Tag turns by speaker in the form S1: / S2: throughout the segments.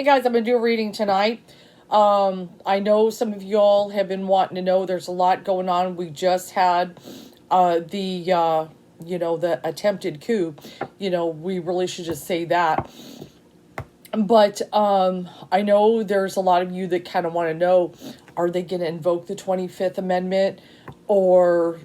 S1: Hey guys, I'm going to do a reading tonight. I know some of y'all have been wanting to know there's a lot going on. We just had the attempted coup. We really should just say that. But I know there's a lot of you that kind of want to know, are they going to invoke the 25th Amendment? Or,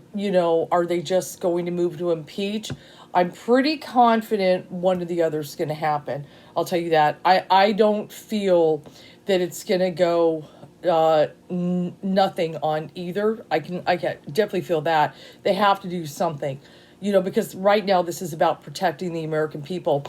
S1: are they just going to move to impeach? I'm pretty confident one or the other is going to happen. I'll tell you that. I don't feel that it's going to go nothing on either. I can definitely feel that. They have to do something, because right now this is about protecting the American people.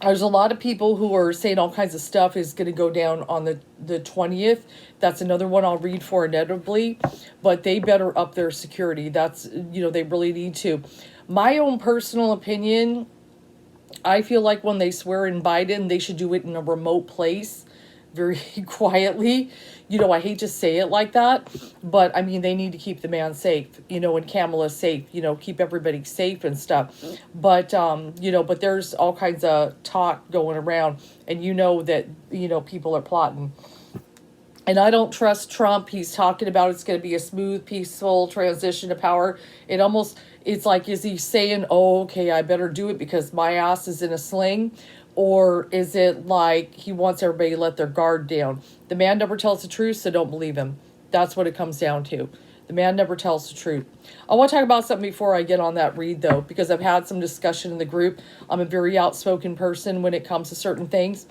S1: There's a lot of people who are saying all kinds of stuff is going to go down on the 20th. That's another one I'll read for inevitably, but they better up their security. That's, they really need to. My own personal opinion, I feel like when they swear in Biden, they should do it in a remote place, very quietly. I hate to say it like that, but I mean, they need to keep the man safe, and Kamala safe, keep everybody safe and stuff. But, but there's all kinds of talk going around, and that, people are plotting. And I don't trust Trump. He's talking about it's going to be a smooth, peaceful transition to power. It's like, is he saying, oh, okay, I better do it because my ass is in a sling? Or is it like he wants everybody to let their guard down? The man never tells the truth, so don't believe him. That's what it comes down to. The man never tells the truth. I want to talk about something before I get on that read, though, because I've had some discussion in the group. I'm a very outspoken person when it comes to certain things.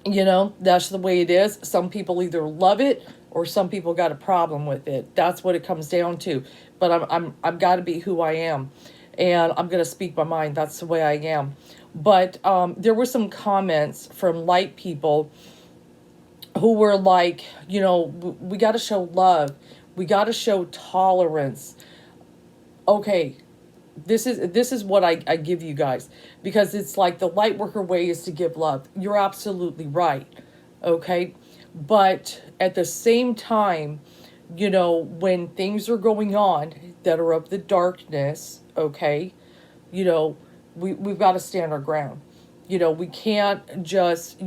S1: That's the way it is. Some people either love it or some people got a problem with it. That's what it comes down to. But I've got to be who I am, and I'm going to speak my mind. That's the way I am. But there were some comments from light people who were like, we got to show love. We got to show tolerance. Okay, this is what I give you guys, because it's like the light worker way is to give love. You're absolutely right. Okay, but at the same time, when things are going on that are of the darkness, okay, we've got to stand our ground. We can't just,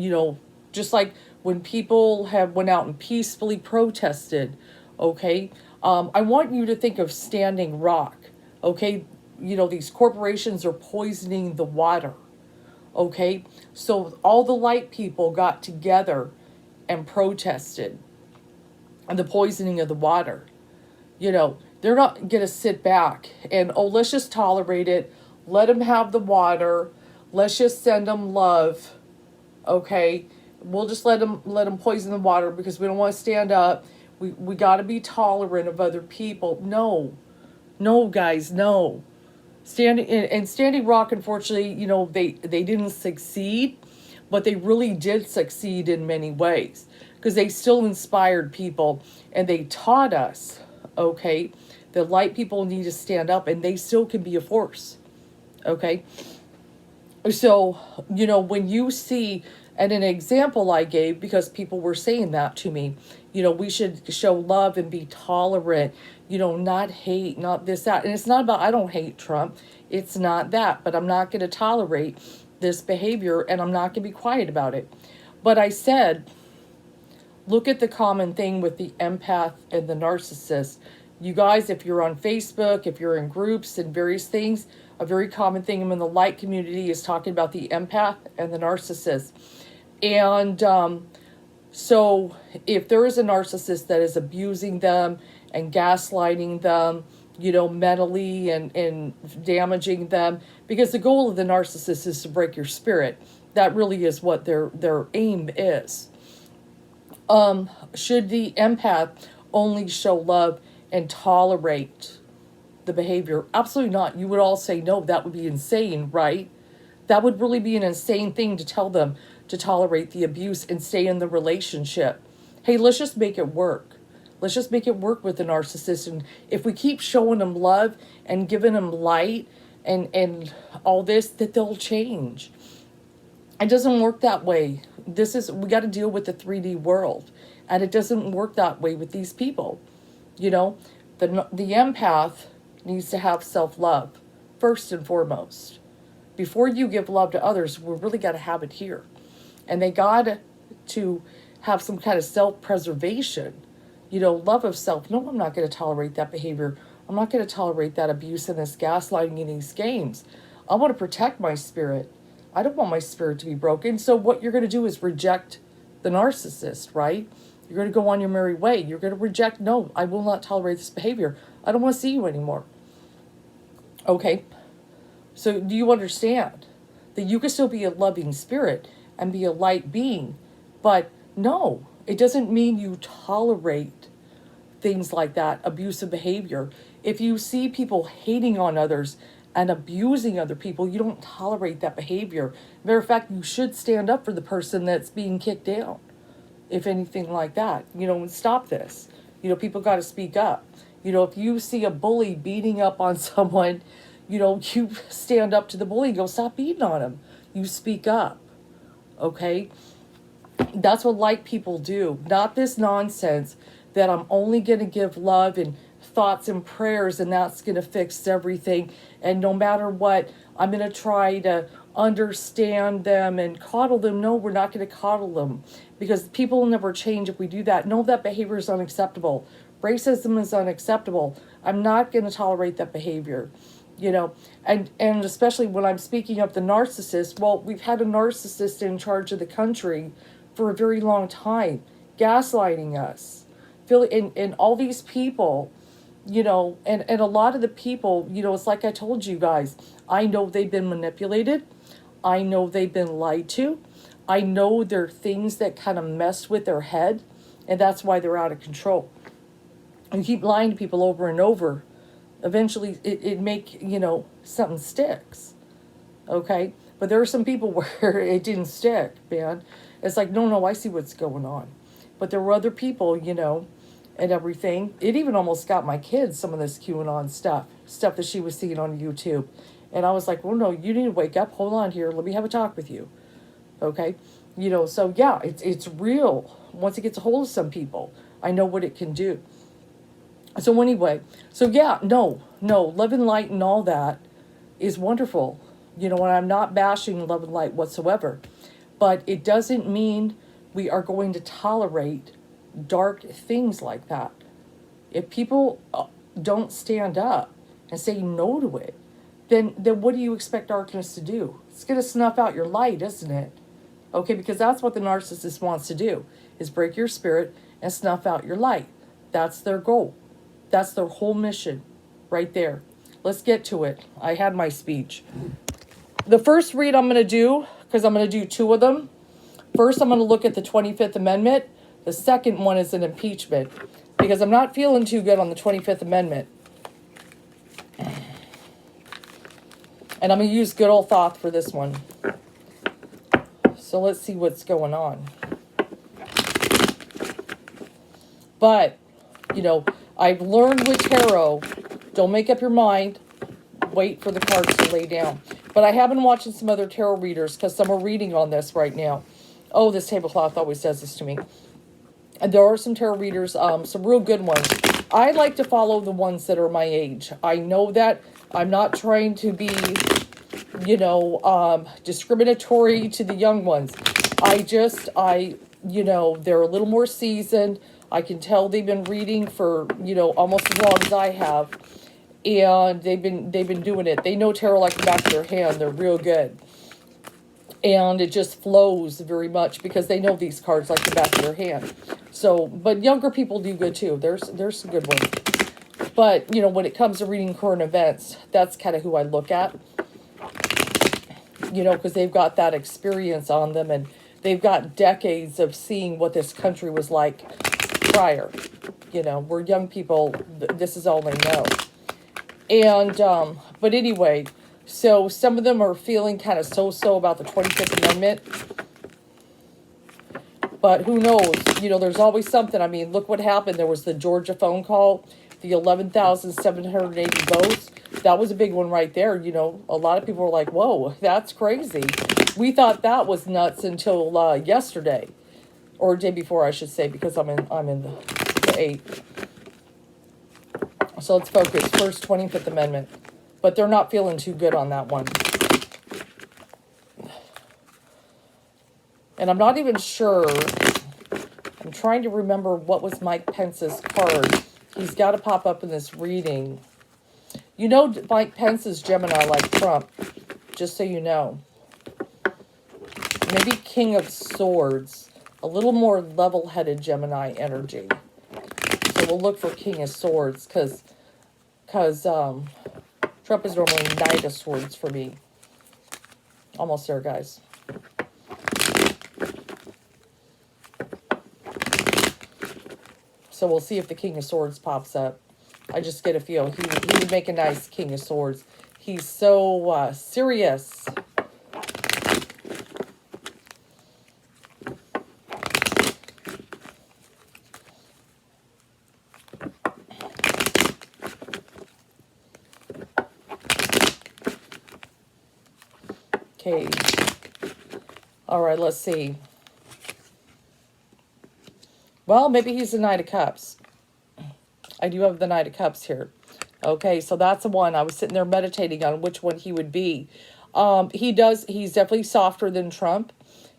S1: just like when people have went out and peacefully protested, okay, I want you to think of Standing Rock, okay? These corporations are poisoning the water, okay? So all the light people got together and protested and the poisoning of the water. They're not going to sit back and, oh, let's just tolerate it. Let them have the water. Let's just send them love, okay? We'll just let them poison the water because we don't want to stand up. We got to be tolerant of other people. No, guys, no. Standing Rock, unfortunately, they didn't succeed, but they really did succeed in many ways because they still inspired people and they taught us, okay, that light people need to stand up and they still can be a force, okay? So, when you see, and an example I gave, because people were saying that to me, we should show love and be tolerant, not hate, not this, that. And it's not about, I don't hate Trump. It's not that, but I'm not going to tolerate this behavior and I'm not going to be quiet about it. But I said, look at the common thing with the empath and the narcissist. You guys, if you're on Facebook, if you're in groups and various things, a very common thing in the light community is talking about the empath and the narcissist. And so if there is a narcissist that is abusing them and gaslighting them, mentally and damaging them, because the goal of the narcissist is to break your spirit. That really is what their aim is. Should the empath only show love and tolerate the behavior? Absolutely not. You would all say no, that would be insane, right? That would really be an insane thing to tell them, to tolerate the abuse and stay in the relationship. Hey, let's just make it work. Let's just make it work with the narcissist. And if we keep showing them love and giving them light and all this, that they'll change. It doesn't work that way. We got to deal with the 3D world. And it doesn't work that way with these people. The empath needs to have self-love, first and foremost. Before you give love to others, we really got to have it here. And they got to have some kind of self-preservation, love of self. No, I'm not going to tolerate that behavior. I'm not going to tolerate that abuse and this gaslighting and these games. I want to protect my spirit. I don't want my spirit to be broken. So what you're going to do is reject the narcissist, right? You're going to go on your merry way. You're going to reject, no, I will not tolerate this behavior. I don't want to see you anymore. Okay? So do you understand that you can still be a loving spirit and be a light being? But no, it doesn't mean you tolerate things like that, abusive behavior. If you see people hating on others and abusing other people, you don't tolerate that behavior. Matter of fact, you should stand up for the person that's being kicked down, if anything like that. And stop this. People got to speak up. If you see a bully beating up on someone, you stand up to the bully and go, stop beating on him. You speak up. Okay? That's what light people do. Not this nonsense that I'm only going to give love and thoughts and prayers and that's going to fix everything. And no matter what, I'm going to try to understand them and coddle them. No, we're not going to coddle them, because people will never change if we do that. No, that behavior is unacceptable. Racism is unacceptable. I'm not going to tolerate that behavior. And especially when I'm speaking of the narcissist, well, we've had a narcissist in charge of the country for a very long time, gaslighting us. And all these people, and a lot of the people, it's like I told you guys, I know they've been manipulated. I know they've been lied to. I know there are things that kind of mess with their head, and that's why they're out of control. And keep lying to people over and over. Eventually, it make, something sticks. Okay? But there are some people where it didn't stick, man. It's like, no, I see what's going on. But there were other people, and everything. It even almost got my kids some of this QAnon stuff that she was seeing on YouTube. And I was like, well, no, you need to wake up. Hold on here. Let me have a talk with you. Okay? So yeah, it's real. Once it gets a hold of some people, I know what it can do. So anyway, no, love and light and all that is wonderful. And I'm not bashing love and light whatsoever. But it doesn't mean we are going to tolerate dark things like that. If people don't stand up and say no to it, then what do you expect darkness to do? It's going to snuff out your light, isn't it? Okay, because that's what the narcissist wants to do, is break your spirit and snuff out your light. That's their goal. That's their whole mission right there. Let's get to it. I had my speech. The first read I'm going to do, because I'm going to do two of them. First, I'm going to look at the 25th Amendment. The second one is an impeachment, because I'm not feeling too good on the 25th Amendment. And I'm going to use good old thought for this one. So let's see what's going on. But, I've learned with tarot, don't make up your mind. Wait for the cards to lay down. But I have been watching some other tarot readers, because some are reading on this right now. Oh, this tablecloth always does this to me. And there are some tarot readers, some real good ones. I like to follow the ones that are my age. I know that I'm not trying to be, discriminatory to the young ones. They're a little more seasoned. I can tell they've been reading for, almost as long as I have. And they've been doing it. They know tarot like the back of their hand. They're real good. And it just flows very much because they know these cards like the back of their hand. So, but younger people do good too. There's some good ones. But, when it comes to reading current events, that's kind of who I look at. Because they've got that experience on them, and they've got decades of seeing what this country was like prior. We're young people. This is all they know. And, but anyway, so some of them are feeling kind of so-so about the 25th Amendment. But who knows? There's always something. I mean, look what happened. There was the Georgia phone call, the 11,780 votes. That was a big one right there. A lot of people were like, whoa, that's crazy. We thought that was nuts until yesterday. Or day before, I should say, because I'm in the 8th. So let's focus. First, 25th Amendment. But they're not feeling too good on that one. And I'm not even sure. I'm trying to remember what was Mike Pence's card. He's got to pop up in this reading. You know Mike Pence is Gemini like Trump, just so you know. Maybe King of Swords. A little more level-headed Gemini energy. So we'll look for King of Swords, because Trump is normally Knight of Swords for me. Almost there, guys. So we'll see if the King of Swords pops up. I just get a feel. He would make a nice King of Swords. He's so serious. Okay. All right, let's see. Well, maybe he's the Knight of Cups. I do have the Knight of Cups here. Okay, so that's the one. I was sitting there meditating on which one he would be. He's definitely softer than Trump,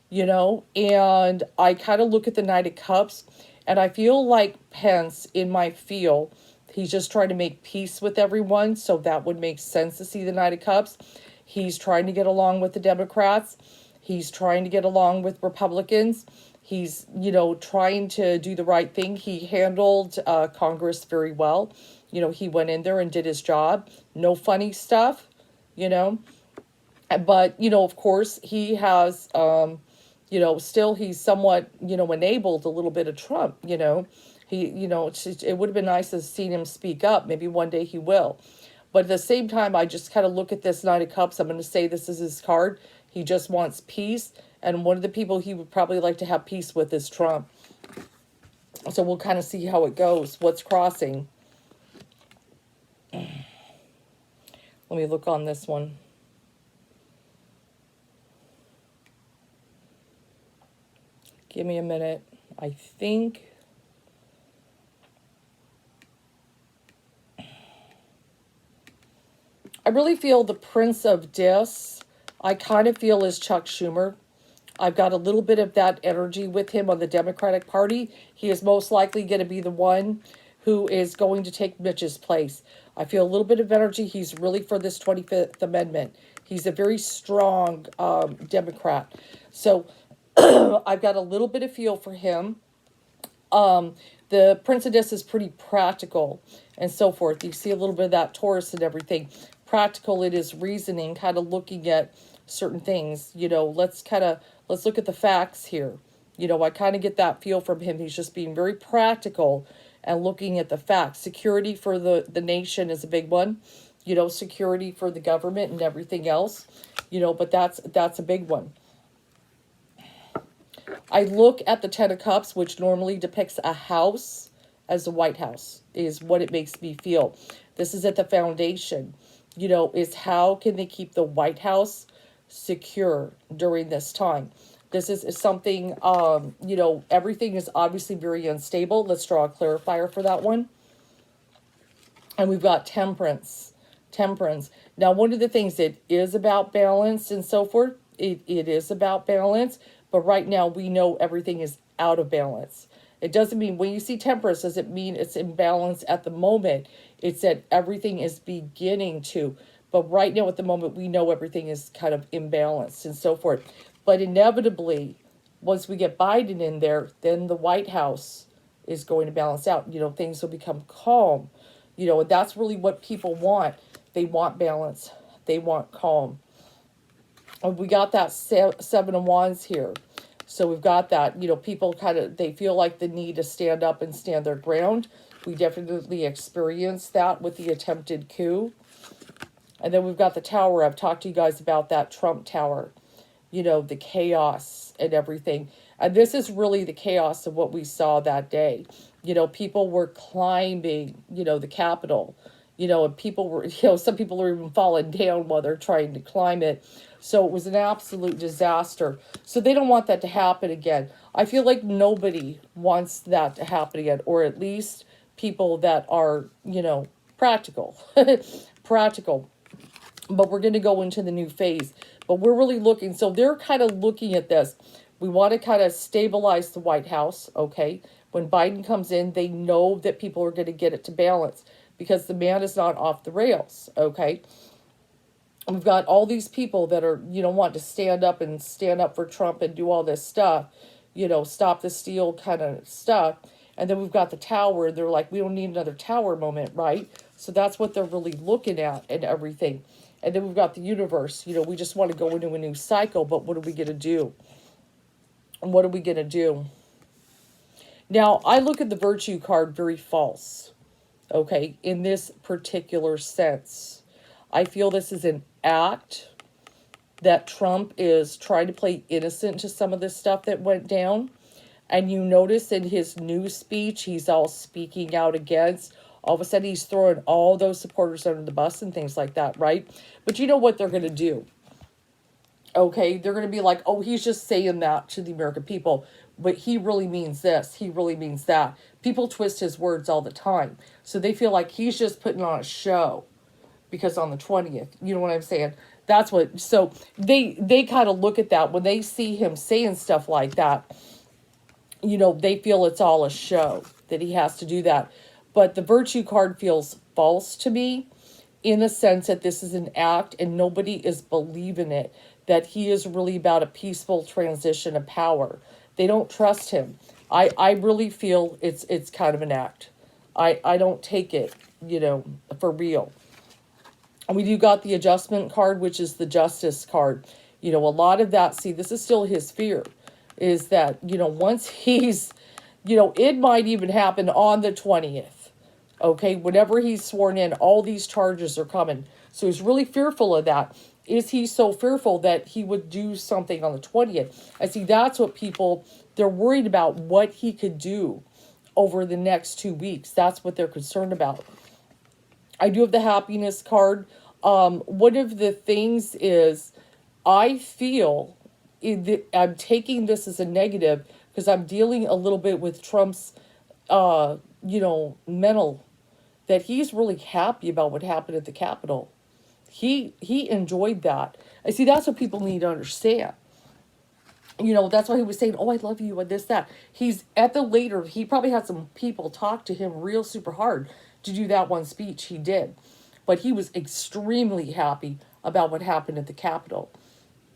S1: you know, and I kind of look at the Knight of Cups, and I feel like Pence, in my feel, he's just trying to make peace with everyone, so that would make sense to see the Knight of Cups. He's trying to get along with the Democrats. He's trying to get along with Republicans. He's, you know, trying to do the right thing. He handled Congress very well. You know, he went in there and did his job. No funny stuff, you know. But, you know, of course, he has, you know, still he's somewhat, you know, enabled a little bit of Trump, you know. He, you know, it would have been nice to have seen him speak up. Maybe one day he will. But at the same time, I just kind of look at this Knight of Cups. I'm going to say this is his card. He just wants peace. And one of the people he would probably like to have peace with is Trump. So we'll kind of see how it goes. What's crossing? Let me look on this one. Give me a minute. I think... I really feel the Prince of Dis, I kind of feel is Chuck Schumer. I've got a little bit of that energy with him on the Democratic Party. He is most likely going to be the one who is going to take Mitch's place. I feel a little bit of energy. He's really for this 25th Amendment. He's a very strong Democrat. So I've got a little bit of feel for him. The Prince of Dis is pretty practical and so forth. You see a little bit of that Taurus and everything. Practical, it is reasoning, kind of looking at certain things. You know, let's look at the facts here. You know, I kind of get that feel from him. He's just being very practical and looking at the facts. Security for the nation is a big one. You know, security for the government and everything else. You know, but that's a big one. I look at the Ten of Cups, which normally depicts a house as the White House, is what it makes me feel. This is at the foundation, you know, is how can they keep the White House secure during this time? This is something, you know, everything is obviously very unstable. Let's draw a clarifier for that one. And we've got Temperance. Temperance. Now, one of the things that is about balance and so forth, it is about balance. But right now, we know everything is out of balance. It doesn't mean, when you see temperance, doesn't mean it's in balance at the moment. It's that everything is beginning to. But right now, at the moment, we know everything is kind of imbalanced and so forth. But inevitably, once we get Biden in there, then the White House is going to balance out. You know, things will become calm. You know, and that's really what people want. They want balance. They want calm. And we got that Seven of Wands here. So we've got that, you know, people kind of, they feel like the need to stand up and stand their ground. We definitely experienced that with the attempted coup. And then we've got the Tower. I've talked to you guys about that Trump Tower. You know, the chaos and everything. And this is really the chaos of what we saw that day. You know, people were climbing, you know, the Capitol. You know, and people were, you know, some people were even falling down while they're trying to climb it. So it was an absolute disaster. So they don't want that to happen again. I feel like nobody wants that to happen again, or at least people that are, you know, practical. Practical. But we're going to go into the new phase. But we're really looking, so they're kind of looking at this. We want to kind of stabilize the White House, okay? When Biden comes in, they know that people are going to get it to balance because the man is not off the rails, okay? We've got all these people that are, want to stand up for Trump and do all this stuff, stop the steal kind of stuff. And then we've got the tower, and they're like, we don't need another tower moment, right? So that's what they're really looking at and everything. And then we've got the universe. We just want to go into a new cycle, but what are we going to do? What are we going to do? Now, I look at the virtue card very false, okay, in this particular sense. I feel this is an act that Trump is trying to play innocent to some of this stuff that went down. And you notice in his new speech, he's all speaking out against. All of a sudden, he's throwing all those supporters under the bus and things like that, right? But you know what they're going to do? Okay, they're going to be like, oh, he's just saying that to the American people. But he really means this. He really means that. People twist his words all the time. So they feel like he's just putting on a show. Because on the 20th, you know what I'm saying? That's what, so they kind of look at that. When they see him saying stuff like that, they feel it's all a show, that he has to do that. But the virtue card feels false to me in the sense that this is an act and nobody is believing it, that he is really about a peaceful transition of power. They don't trust him. I really feel it's kind of an act. I don't take it, for real. And we do got the adjustment card, which is the justice card. A lot of that, see, this is still his fear, is that, once he's, it might even happen on the 20th. Okay, whenever he's sworn in, all these charges are coming. So he's really fearful of that. Is he so fearful that he would do something on the 20th? I see that's what people, they're worried about what he could do over the next 2 weeks. That's what they're concerned about. I do have the happiness card. One of the things is I feel I'm taking this as a negative because I'm dealing a little bit with Trump's, mental, that he's really happy about what happened at the Capitol. He enjoyed that. I see that's what people need to understand. That's why he was saying, oh, I love you and this, that. He's at the later, he probably had some people talk to him real super hard to do that one speech he did. But he was extremely happy about what happened at the Capitol.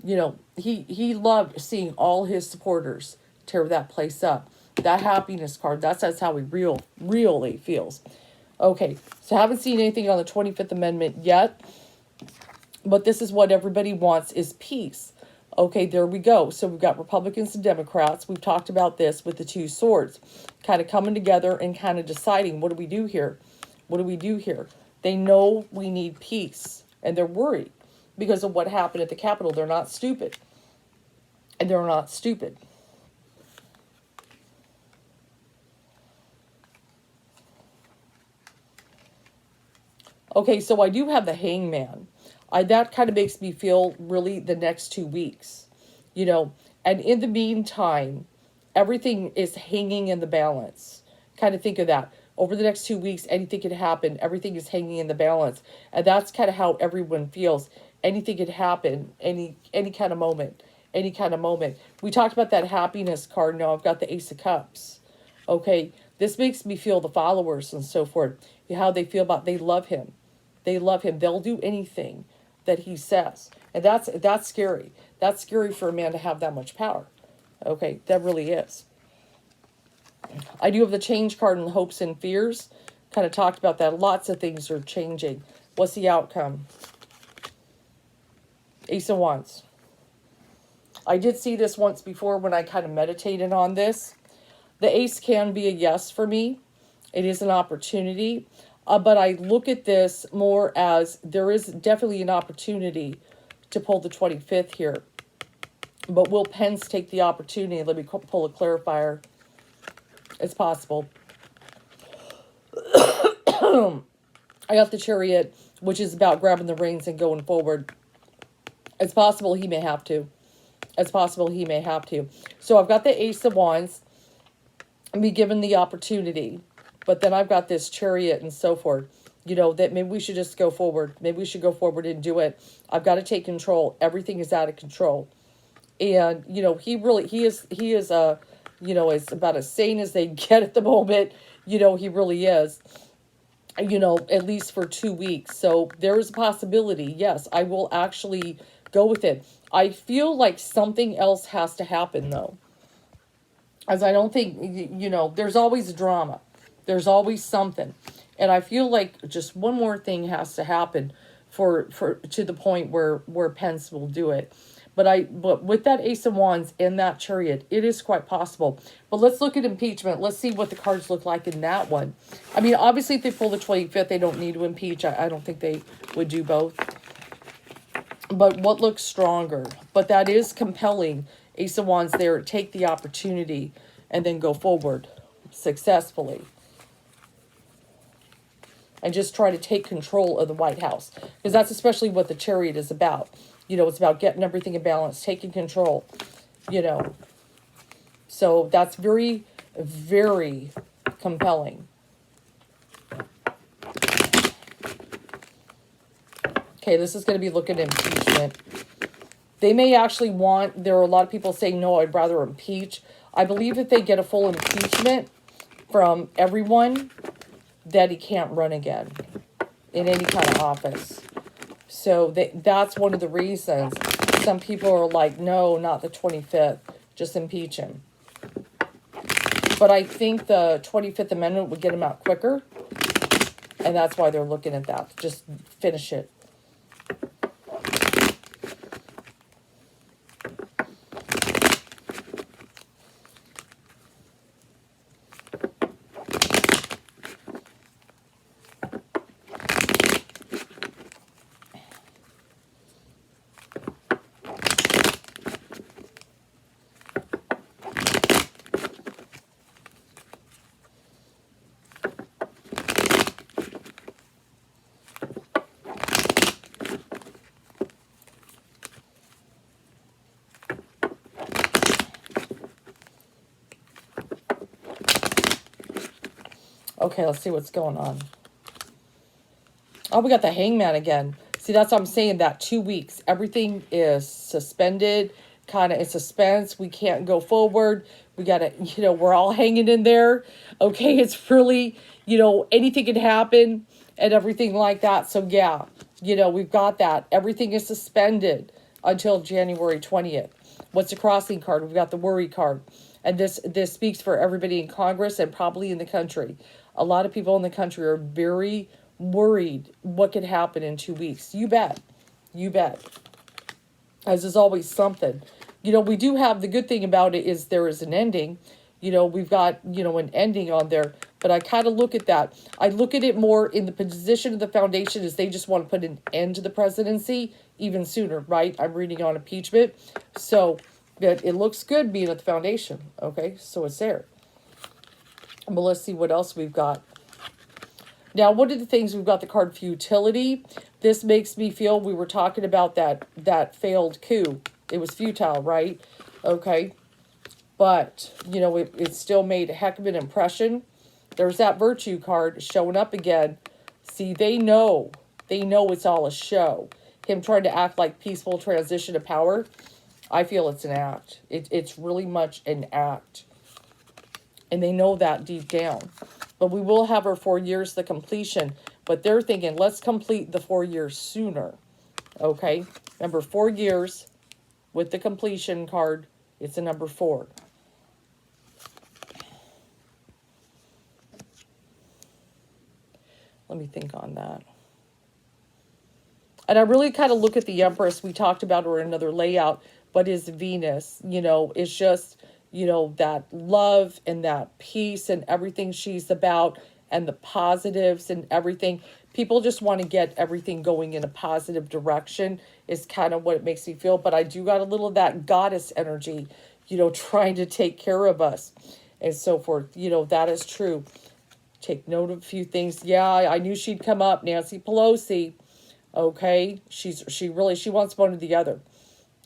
S1: He loved seeing all his supporters tear that place up. That happiness card, that's how he really feels. Okay, so I haven't seen anything on the 25th Amendment yet. But this is what everybody wants is peace. Okay, there we go. So we've got Republicans and Democrats. We've talked about this with the two swords. Kind of coming together and kind of deciding, what do we do here? What do we do here? They know we need peace. And they're worried because of what happened at the Capitol. They're not stupid. And they're not stupid. Okay, so I do have the Hangman. That kind of makes me feel really the next 2 weeks, and in the meantime, everything is hanging in the balance. Kind of think of that. Over the next 2 weeks, anything could happen. Everything is hanging in the balance. And that's kind of how everyone feels. Anything could happen, any kind of moment, any kind of moment. We talked about that happiness card. Now I've got the Ace of Cups. Okay, this makes me feel the followers and so forth, how they feel about, they love him. They love him. They'll do anything that he says. And that's scary. That's scary for a man to have that much power. Okay, that really is. I do have the change card in hopes and fears. Kind of talked about that. Lots of things are changing. What's the outcome? Ace of Wands. I did see this once before when I kind of meditated on this. The ace can be a yes for me. It is an opportunity. But I look at this more as there is definitely an opportunity to pull the 25th here. But will Pence take the opportunity? Let me pull a clarifier. It's possible. I got the Chariot, which is about grabbing the reins and going forward. It's possible he may have to. It's possible he may have to. So I've got the Ace of Wands. And be given the opportunity. But then I've got this Chariot and so forth. That maybe we should just go forward. Maybe we should go forward and do it. I've got to take control. Everything is out of control. And, you know, he is you know, is about as sane as they get at the moment. You know, he really is, you know, at least for 2 weeks. So there is a possibility. Yes, I will actually go with it. I feel like something else has to happen though. As I don't think, you know, there's always drama. There's always something. And I feel like just one more thing has to happen for to the point where Pence will do it. But with that Ace of Wands and that Chariot, it is quite possible. But let's look at impeachment. Let's see what the cards look like in that one. I mean, obviously, if they pull the 25th, they don't need to impeach. I don't think they would do both. But what looks stronger? But that is compelling. Ace of Wands there. Take the opportunity and then go forward successfully. And just try to take control of the White House. Because that's especially what the Chariot is about. You know, it's about getting everything in balance, taking control, you know. So that's very, very compelling. Okay, this is going to be looking at impeachment. They may actually want, there are a lot of people saying, no, I'd rather impeach. I believe if they get a full impeachment from everyone, that he can't run again in any kind of office. So that's one of the reasons some people are like, no, not the 25th, just impeach him. But I think the 25th Amendment would get him out quicker. And that's why they're looking at that. Just finish it. Okay, let's see what's going on. Oh, we got the Hangman again. See, that's what I'm saying, that 2 weeks. Everything is suspended, kind of in suspense. We can't go forward. We got to, you know, we're all hanging in there. Okay, it's really, you know, anything can happen and everything like that. So, yeah, you know, we've got that. Everything is suspended until January 20th. What's the crossing card? We've got the worry card. And this speaks for everybody in Congress and probably in the country. A lot of people in the country are very worried what could happen in 2 weeks. You bet. You bet. As there's always something. You know, we do have, the good thing about it is there is an ending. You know, we've got, you know, an ending on there. But I kind of look at that. I look at it more in the position of the foundation is they just want to put an end to the presidency even sooner, right? I'm reading on impeachment. So it looks good being at the foundation. Okay, so it's there. But let's see what else we've got. Now, one of the things, we've got the card futility. This makes me feel, we were talking about that failed coup. It was futile, right? Okay. But, you know, it still made a heck of an impression. There's that virtue card showing up again. See, they know it's all a show. Him trying to act like peaceful transition of power. I feel it's an act. It's really much an act. And they know that deep down. But we will have our 4 years, the completion. But they're thinking, let's complete the 4 years sooner. Okay? Remember, 4 years with the completion card, it's a number 4. Let me think on that. And I really kind of look at the Empress. We talked about her in another layout. But is Venus, you know, it's just, you know, that love and that peace and everything she's about and the positives and everything. People just want to get everything going in a positive direction is kind of what it makes me feel. But I do got a little of that goddess energy, you know, trying to take care of us and so forth. You know, that is true. Take note of a few things. Yeah, I knew she'd come up. Nancy Pelosi. Okay. She wants one or the other.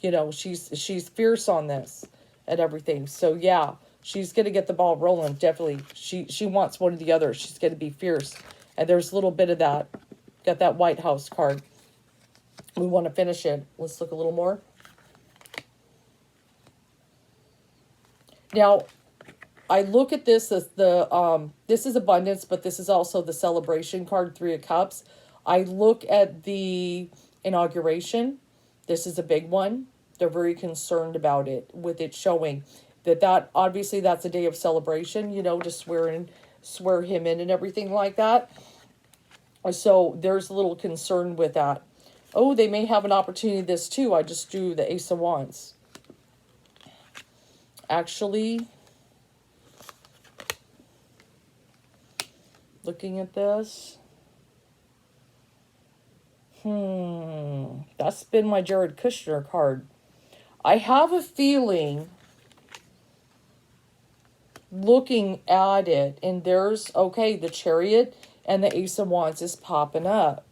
S1: You know, she's fierce on this and everything. So, yeah, she's going to get the ball rolling, definitely. She wants one or the other. She's going to be fierce. And there's a little bit of that. Got that White House card. We want to finish it. Let's look a little more. Now, I look at this as this is abundance, but this is also the celebration card, Three of Cups. I look at the inauguration. This is a big one. They're very concerned about it, with it showing that obviously that's a day of celebration, to swear him in and everything like that. So there's a little concern with that. Oh, they may have an opportunity this too. I just drew the Ace of Wands. Actually, looking at this, that's been my Jared Kushner card. I have a feeling, looking at it, and there's, okay, the Chariot and the Ace of Wands is popping up.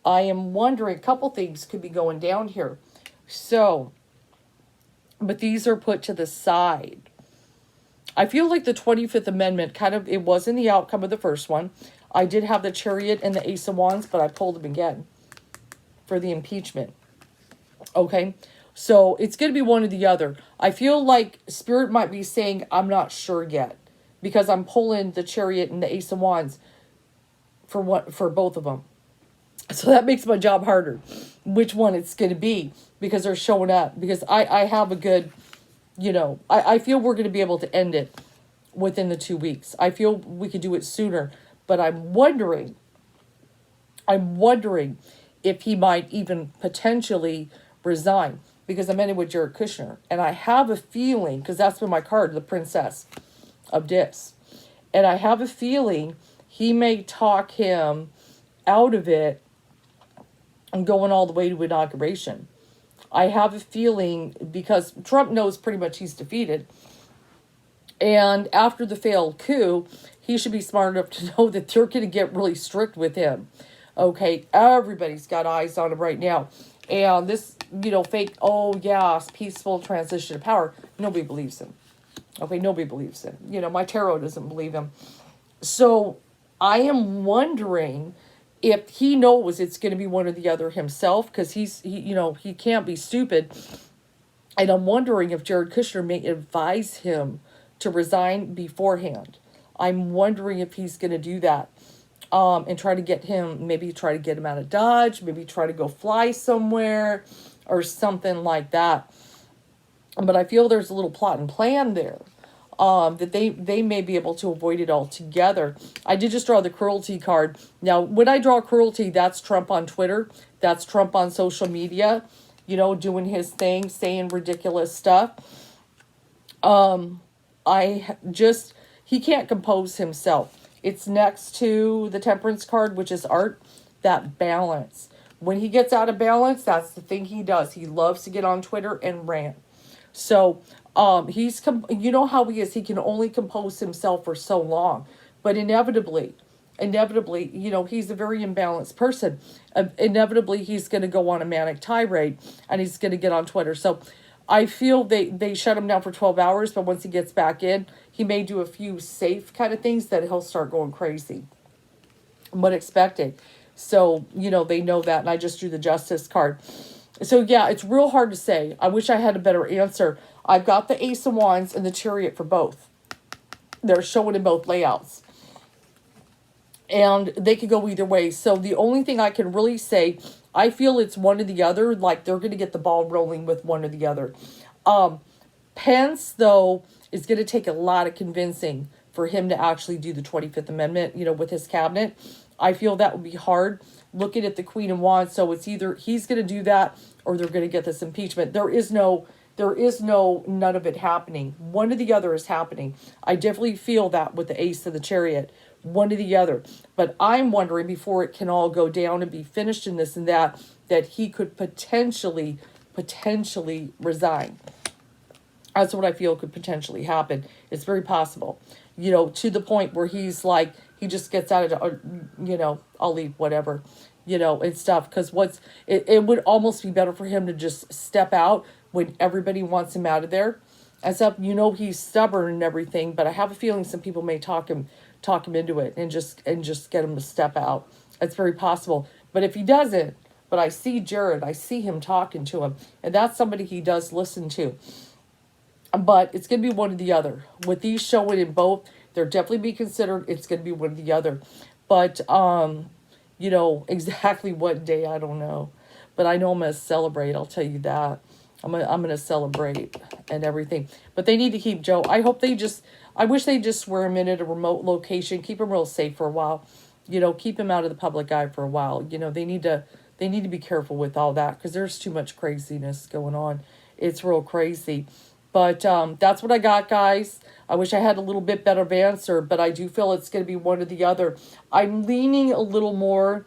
S1: I am wondering, a couple things could be going down here. So, but these are put to the side. I feel like the 25th Amendment it wasn't the outcome of the first one. I did have the Chariot and the Ace of Wands, but I pulled them again for the impeachment. Okay, so it's going to be one or the other. I feel like Spirit might be saying, I'm not sure yet, because I'm pulling the Chariot and the Ace of Wands for both of them. So that makes my job harder, which one it's going to be, because they're showing up. Because I have a good, I feel we're going to be able to end it within the 2 weeks. I feel we could do it sooner, but I'm wondering if he might even potentially resign, because I'm in it with Jared Kushner. And I have a feeling, because that's been my card, the Princess of Dips. And I have a feeling he may talk him out of it and going all the way to inauguration. I have a feeling, because Trump knows pretty much he's defeated. And after the failed coup, he should be smart enough to know that they're going to get really strict with him. Okay, everybody's got eyes on him right now. And this, fake, peaceful transition of power, nobody believes him. Okay, nobody believes him. My tarot doesn't believe him. So I am wondering if he knows it's going to be one or the other himself, because he can't be stupid. And I'm wondering if Jared Kushner may advise him to resign beforehand. I'm wondering if he's going to do that. And try to get him out of Dodge, maybe try to go fly somewhere or something like that. But I feel there's a little plot and plan there. That they may be able to avoid it altogether. I did just draw the cruelty card. Now, when I draw cruelty, that's Trump on Twitter. That's Trump on social media, doing his thing, saying ridiculous stuff. He can't compose himself. It's next to the Temperance card, which is art, that balance. When he gets out of balance, that's the thing he does. He loves to get on Twitter and rant. So, how he is, he can only compose himself for so long. But inevitably, he's a very imbalanced person. Inevitably, he's going to go on a manic tirade, and he's going to get on Twitter. So I feel they shut him down for 12 hours, but once he gets back in, he may do a few safe kind of things that he'll start going crazy. But expected. So, they know that, and I just drew the Justice card. So, yeah, it's real hard to say. I wish I had a better answer. I've got the Ace of Wands and the Chariot for both. They're showing in both layouts. And they could go either way. So the only thing I can really say, I feel it's one or the other. Like, they're going to get the ball rolling with one or the other. Pence, though, is going to take a lot of convincing for him to actually do the 25th Amendment, with his cabinet. I feel that would be hard. Looking at the Queen of Wands, so it's either he's going to do that or they're going to get this impeachment. There is no none of it happening. One or the other is happening. I definitely feel that with the Ace of the Chariot. One or the other. But I'm wondering, before it can all go down and be finished in this and that he could potentially resign. That's what I feel could potentially happen. It's very possible. To the point where he's like, he just gets out of, I'll leave, whatever, and stuff. Because it would almost be better for him to just step out when everybody wants him out of there. And stuff, he's stubborn and everything, but I have a feeling some people may talk him into it and just get him to step out. It's very possible. But if he doesn't, but I see Jared, I see him talking to him, and that's somebody he does listen to. But it's going to be one or the other. With these showing in both, they're definitely be considered. It's going to be one or the other. But, exactly what day, I don't know. But I know I'm going to celebrate. I'll tell you that. I'm gonna celebrate and everything. But they need to keep Joe. I wish they just swear him in at a remote location. Keep him real safe for a while. Keep him out of the public eye for a while. They need to be careful with all that because there's too much craziness going on. It's real crazy. But that's what I got, guys. I wish I had a little bit better of answer, but I do feel it's going to be one or the other. I'm leaning a little more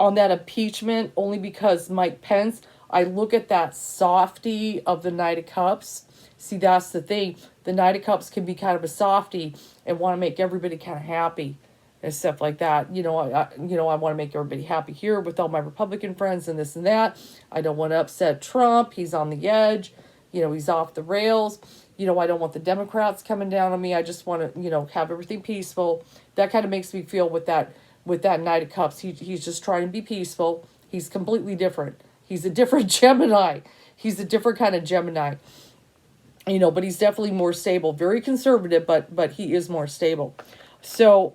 S1: on that impeachment only because Mike Pence, I look at that softy of the Knight of Cups. See, that's the thing. The Knight of Cups can be kind of a softy and want to make everybody kind of happy and stuff like that. I want to make everybody happy here with all my Republican friends and this and that. I don't want to upset Trump. He's on the edge. He's off the rails. I don't want the Democrats coming down on me. I just want to, have everything peaceful. That kind of makes me feel with that Knight of Cups. He's just trying to be peaceful. He's completely different. He's a different Gemini. He's a different kind of Gemini. But he's definitely more stable. Very conservative, but he is more stable. So,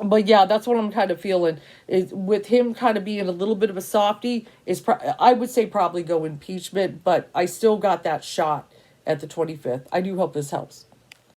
S1: but yeah, that's what I'm kind of feeling. Is with him kind of being a little bit of a softie, I would say probably go impeachment, but I still got that shot at the 25th. I do hope this helps.